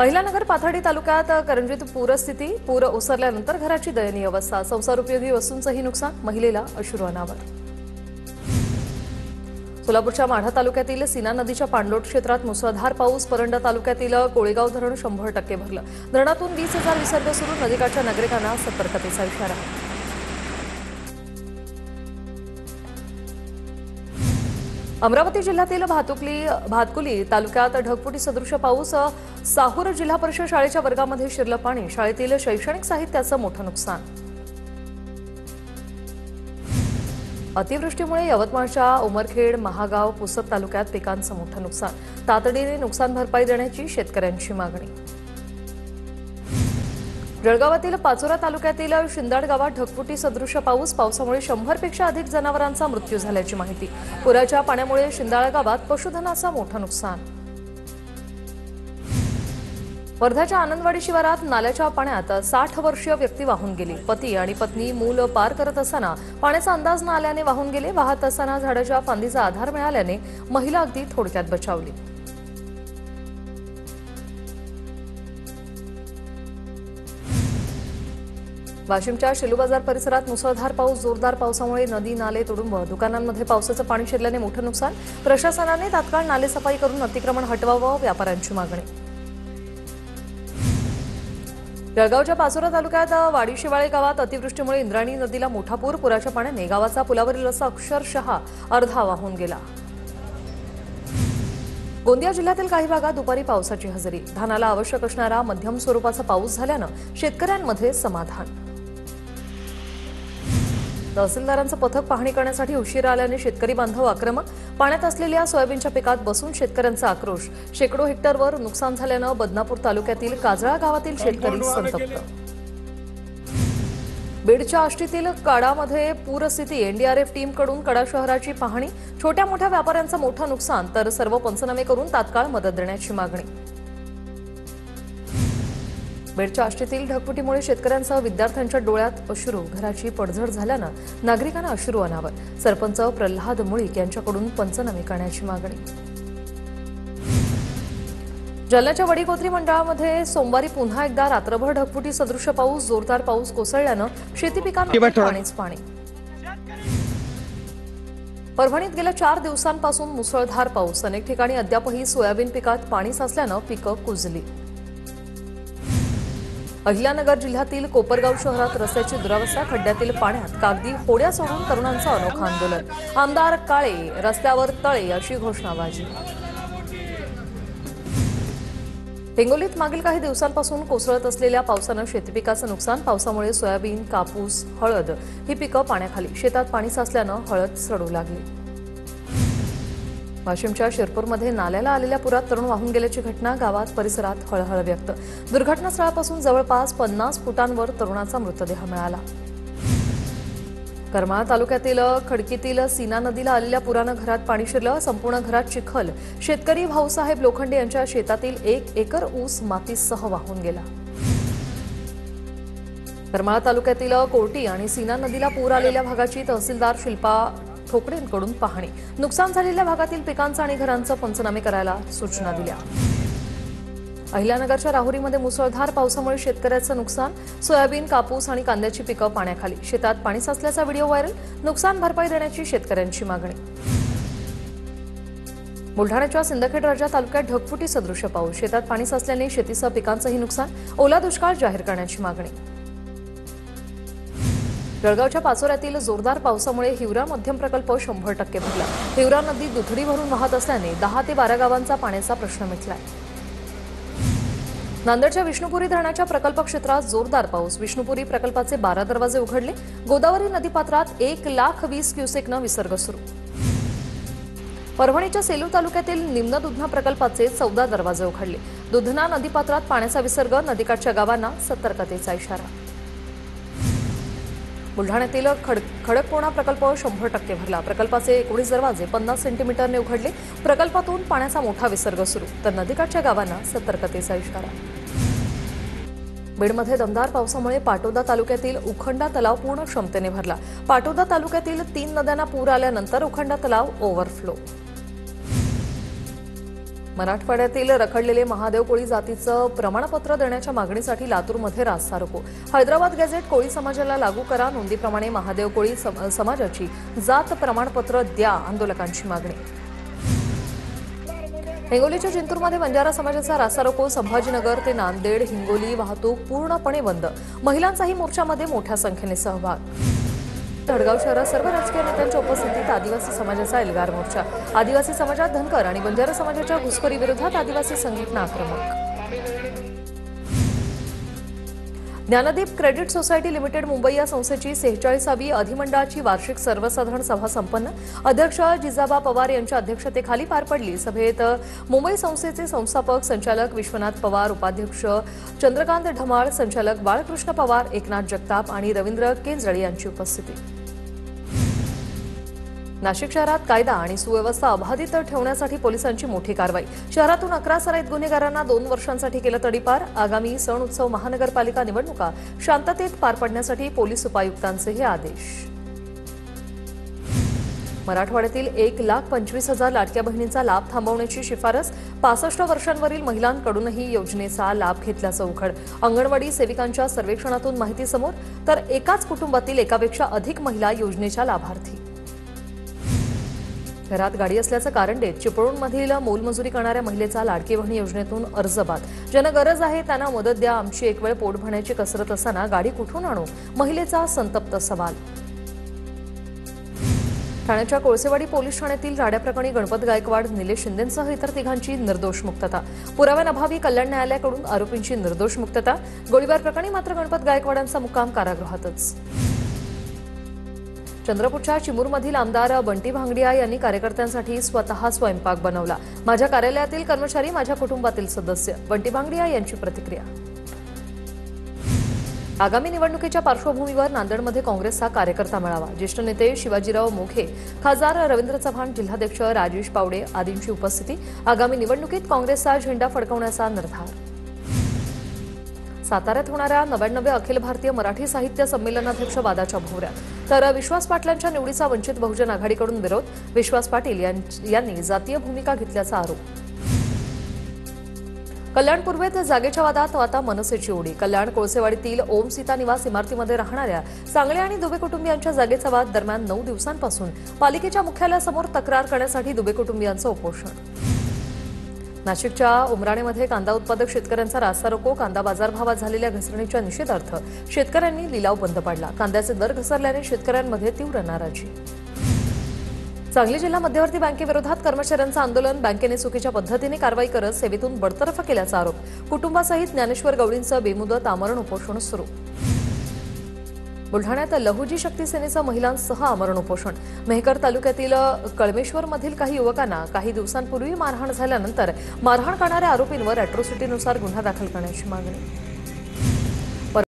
अहिल्यानगर पाथर्डी तालुक्यात करंजीत पूरस्थिती। पूर ओसरल्यानंतर घराची दयनीय अवस्था, संसारोपयोगी वस्तूंचंही नुकसान, महिलेला अश्रू अनावर। सोलापूरच्या माढा तालुक्यातील सीना नदीच्या पाणलोट क्षेत्रात मुसळधार पाऊस। परंडा तालुक्यातील कोळेगाव धरण 100% भरलं। धरणातून 20,000 विसर्ग सुरू। नदीकाठच्या नागरिकांना सतर्कतेचा इशारा। अमरावती जिल्ह्यातील भातकुली तालुक्यात ढगफुटी सदृश पाऊस। साहूर जिल्हा परिषद शाळेच्या वर्गामध्ये शिरलं पाणी। शाळेतील शैक्षणिक साहित्याचं मोठं नुकसान। अतिवृष्टीमुळे यवतमाळच्या उमरखेड, महागाव, पुसद तालुक्यात पिकांचं मोठं नुकसान। तातडीने नुकसान भरपाई देण्याची शेतकऱ्यांची मागणी। जळगावातील पाचोरा तालुक्यातील शिंदाड गावात ढगफुटी सदृश पाऊस। पावसामुळे 100 पेक्षा अधिक जनावरांचा मृत्यू झाल्याची माहिती। पुराच्या पाण्यामुळे शिंदाड गावात पशुधनाचं मोठं नुकसान। वर्ध्याच्या आनंदवाडी शिवारात नाल्याच्या पाण्यात 60 वर्षीय व्यक्ती वाहून गेली। पती आणि पत्नी मूल पार करत असताना पाण्याचा अंदाज न आल्याने वाहून गेले। वाहत असताना झाडाच्या फांदीचा आधार मिळाल्याने महिला अगदी थोडक्यात बचावली। वाशिमच्या शेलू बाजार परिसरात मुसळधार पाऊस। जोरदार पावसामुळे नदी नाले तुडुंब। दुकानांमध्ये पावसाचं पाणी शिरल्याने मोठं नुकसान। प्रशासनाने तात्काळ नाले सफाई करून अतिक्रमण हटवावं, व्यापाऱ्यांची मागणी। जळगावच्या पाचोरा तालुक्यात वाडी शिवाळे गावात अतिवृष्टीमुळे इंद्रायणी नदीला मोठा पूर। पुराच्या पाण्याने गावाचा पुलावरील रस्ता अक्षरशः अर्धा वाहून गेला। गोंदिया जिल्ह्यातील काही भागात दुपारी पावसाची हजेरी। धानाला आवश्यक असणारा मध्यम स्वरूपाचा पाऊस झाल्यानं शेतकऱ्यांमध्ये समाधान। तहसीलदारांचं पथक पाहणी करण्यासाठी उशिरा आल्याने शेतकरी बांधव आक्रमक। पाण्यात असलेल्या सोयाबीनच्या पिकात बसून शेतकऱ्यांचा आक्रोश। शेकडो हेक्टरवर नुकसान झाल्यानं बदनापूर तालुक्यातील काजळा गावातील शेतकरी संतप्त। बीडच्या आष्टीतील कडामध्ये पूरस्थिती। एनडीआरएफ टीमकडून कडा शहराची पाहणी। छोट्या मोठ्या व्यापाऱ्यांचं मोठं नुकसान, तर सर्व पंचनामे करून तात्काळ मदत देण्याची मागणी। बीडच्या आष्टीतील ढगफुटीमुळे शेतकऱ्यांसह विद्यार्थ्यांच्या डोळ्यात अश्रू। घराची पडझड झाल्यानं नागरिकांना अश्रू अनावर। सरपंच प्रल्हाद मुळीक यांच्याकडून पंचनामे करण्याची मागणी। जालन्याच्या वडीकोत्री मंडळामध्ये सोमवारी पुन्हा एकदा रात्रभर ढगफुटी सदृश पाऊस। जोरदार पाऊस कोसळल्यानं शेती पिकांमध्ये पाणीच पाणी। परभणीत गेल्या 4 दिवसांपासून मुसळधार पाऊस। अनेक ठिकाणी अद्यापही सोयाबीन पिकात पाणी साचल्यानं पिकं कुजली। अहिल्यानगर जिल्ह्यातील कोपरगाव शहरात रस्त्याची दुरावस्था। खड्ड्यातील पाण्यात कागदी होड्या सोडून तरुणांचं अनोखं आंदोलन। आमदार काळे रस्त्यावर तळे अशी घोषणाबाजी। हिंगोलीत मागील काही दिवसांपासून कोसळत असलेल्या पावसानं शेतीपिकाचं नुकसान। पावसामुळे सोयाबीन, कापूस, हळद ही पिकं पाण्याखाली। शेतात पाणी साचल्यानं हळद सडू लागली। वाशिमच्या शिरपूरमध्ये नाल्याला आलेल्या पुरात तरुण वाहून गेल्याची घटना। गावात परिसरात हळहळ व्यक्त। दुर्घटनास्थळापासून जवळपास 50 फुटांवर तरुणाचा मृतदेह मिळाला। करमाळा तालुक्यातील खडकीतील सीना नदीला आलेल्या पुरानं घरात पाणी शिरलं। संपूर्ण घरात चिखल। शेतकरी भाऊसाहेब लोखंडे यांच्या शेतातील 1 एकर ऊस मातीसह वाहून गेला। करमाळा तालुक्यातील कोर्टी आणि सीना नदीला पूर आलेल्या भागाची तहसीलदार शिल्पा ठोकरेंकडून पाहणी। नुकसान झालेल्या भागातील पिकांचं आणि घरांचं पंचनामे करायला सूचना दिल्या। अहिल्यानगरच्या राहुरीमध्ये मुसळधार पावसामुळे शेतकऱ्याचं नुकसान। सोयाबीन, कापूस आणि कांद्याची पिकं पाण्याखाली। शेतात पाणी साचल्याचा व्हिडिओ व्हायरल। नुकसान भरपाई देण्याची शेतकऱ्यांची मागणी। बुलढाण्याच्या सिंदखेड राजा तालुक्यात ढगफुटी सदृश पाऊस। शेतात पाणी साचल्याने शेतीसह पिकांचंही नुकसान। ओला दुष्काळ जाहीर करण्याची मागणी। जळगावच्या पाचोऱ्यातील जोरदार पावसामुळे हिवरा मध्यम प्रकल्प 100% भरला। हिवरा नदी दुथडी भरून वाहत असल्याने 10 ते 12 गावांचा पाण्याचा प्रश्न मिटलाय। नांदेडच्या विष्णुपुरी धरणाच्या प्रकल्प क्षेत्रात जोरदार पाऊस। विष्णुपुरी प्रकल्पाचे 12 दरवाजे उघडले। गोदावरी नदीपात्रात 1,20,000 क्युसेकनं विसर्ग सुरू। परभणीच्या सेलू तालुक्यातील निम्न दुधना प्रकल्पाचे 14 दरवाजे उघडले। दुधना नदीपात्रात पाण्याचा विसर्ग। नदीकाठच्या गावांना सतर्कतेचा इशारा। बुलढाण्यातील खडकपूर्णा प्रकल्प 100% भरला। प्रकल्पाचे 19 दरवाजे 50 सेंटीमीटरने उघडले। प्रकल्पातून पाण्याचा मोठा विसर्ग सुरू, तर नदीकाठच्या गावांना सतर्कतेचा इशारा। बीडमध्ये दमदार पावसामुळे पाटोदा तालुक्यातील उखंडा तलाव पूर्ण क्षमतेने भरला। पाटोदा तालुक्यातील 3 नद्यांना पूर आल्यानंतर उखंडा तलाव ओव्हरफ्लो। मराठवाड्यातील रखडलेले महादेव कोळी जातीचं प्रमाणपत्र देण्याच्या मागणीसाठी लातूरमध्ये रास्ता रोको. हैदराबाद गॅझेट कोळी समाजाला लागू करा. नोंदीप्रमाणे महादेव कोळी समाजाची जात प्रमाणपत्र द्या. आंदोलकांची मागणी. हिंगोलीच्या जिंतूरमध्ये बंजारा समाजाचा रास्ता रोको. संभाजीनगर ते नांदेड हिंगोली वाहतूक पूर्णपणे बंद. महिलांचाही मोर्चामध्ये मोठ्या संख्येने सहभाग. धडगाव शहरात सर्व राजकीय नेत्यांच्या उपस्थितीत आदिवासी समाजाचा एल्गार मोर्चा. आदिवासी समाजात धनकर आणि बंजारा समाजाच्या घुसखोरी विरोधात आदिवासी संघटना आक्रमक. Dnyandeep credit society limited Mumbai या संस्थेची 46वी अधिमंडळाची वार्षिक सर्वसाधारण सभा संपन्न. अध्यक्ष जिजाबा पवार यांच्या अध्यक्षतेखाली पार पडली. सभेत मुंबई संस्थेचे संस्थापक संचालक विश्वनाथ पवार, उपाध्यक्ष चंद्रकांत ढमाळ, संचालक बाळकृष्ण पवार, एकनाथ जगताप आणि रवींद्र केंजळे यांची उपस्थिती. नाशिक शहरात कायदा आणि सुव्यवस्था अबाधित ठेवण्यासाठी पोलिसांची मोठी कारवाई. शहरातून 11 सराईत गुन्हेगारांना 2 वर्षांसाठी केलं तडीपार. आगामी सण उत्सव महानगरपालिका निवडणुका शांततेत पार पाडण्यासाठी पोलीस उपायुक्तांचे हे आदेश. मराठवाड्यातील 1,25,000 लाडक्या बहिणींचा लाभ थांबवण्याची शिफारस. 65 वर्षांवरील महिलांकडूनही योजनेचा लाभ घेतल्याचं उघड. अंगणवाडी सेविकांच्या सर्वेक्षणातून माहिती समोर. तर एकाच कुटुंबातील एकापेक्षा अधिक महिला योजनेच्या लाभार्थी. घरात गाडी असल्याचं कारण देत चिपळूणमधील मोलमजुरी करणाऱ्या महिलेचा लाडकी बहीण योजनेतून अर्ज बाद. ज्यांना गरज आहे त्यांना मदत द्या. आमची एक वेळ पोट भरण्याची कसरत असताना गाडी कुठून आणू? महिलेचा संतप्त सवाल. ठाण्याच्या कोळसेवाडी पोलीस ठाण्यातील राड्याप्रकरणी गणपत गायकवाड, निलेश शिंदेंसह इतर तिघांची निर्दोष मुक्तता. पुराव्यांअभावी कल्याण न्यायालयाकडून आरोपींची निर्दोष मुक्तता. गोळीबार प्रकरणी मात्र गणपत गायकवाडांचा मुक्काम कारागृहातच. चंद्रपूरच्या चिमूरमधील आमदार बंटी भांगडिया यांनी कार्यकर्त्यांसाठी स्वतः स्वयंपाक बनवला. माझ्या कार्यालयातील कर्मचारी माझ्या कुटुंबातील सदस्य. बंटी भांगडिया यांची प्रतिक्रिया. आगामी निवडणुकीच्या पार्श्वभूमीवर नांदेडमध्ये काँग्रेसचा कार्यकर्ता मेळावा. ज्येष्ठ नेते शिवाजीराव मोघे, खासदार रवींद्र चव्हाण, जिल्हाध्यक्ष राजेश पावडे आदींची उपस्थिती. आगामी निवडणुकीत काँग्रेसचा झेंडा फडकवण्याचा निर्धार. साताऱ्यात होणाऱ्या 99व्या अखिल भारतीय मराठी साहित्य संमेलनाध्यक्ष वादाच्या भोवऱ्यात. तर विश्वास पाटलांच्या निवडीचा वंचित बहुजन आघाडीकडून विरोध. विश्वास पाटील यांनी जातीय भूमिका घेतल्याचा आरोप. कल्याण पूर्वेत जागेच्या वादात आता मनसेची उडी. कल्याण कोळसेवाडीतील ओम सीता निवास इमारतीमध्ये राहणाऱ्या सांगळे आणि दुबे कुटुंबियांच्या जागेचा वाद. दरम्यान 9 दिवसांपासून पालिकेच्या मुख्यालयासमोर तक्रार करण्यासाठी दुबे कुटुंबियांचं उपोषण. नाशिकच्या उमराणेमध्ये कांदा उत्पादक शेतकऱ्यांचा रास्ता रोको. कांदा बाजारभावात झालेल्या घसरणीच्या निषेधार्थ शेतकऱ्यांनी लिलाव बंद पाडला. कांद्याचे दर घसरल्याने शेतकऱ्यांमध्ये तीव्र नाराजी. सांगली जिल्हा मध्यवर्ती बँकेविरोधात कर्मचाऱ्यांचं आंदोलन. बँकेने चुकीच्या पद्धतीने कारवाई करत सेवेतून बडतर्फ केल्याचा आरोप. कुटुंबासहित ज्ञानेश्वर गवळींचं बेमुदत आमरण उपोषण सुरू. बुलढाण्यात लहुजी शक्ती सेनेचं महिलांसह आमरण उपोषण. मेहकर तालुक्यातील कळमेश्वरमधील काही युवकांना काही दिवसांपूर्वी मारहाण झाल्यानंतर मारहाण करणाऱ्या आरोपींवर अॅट्रॉसिटीनुसार गुन्हा दाखल करण्याची मागणी.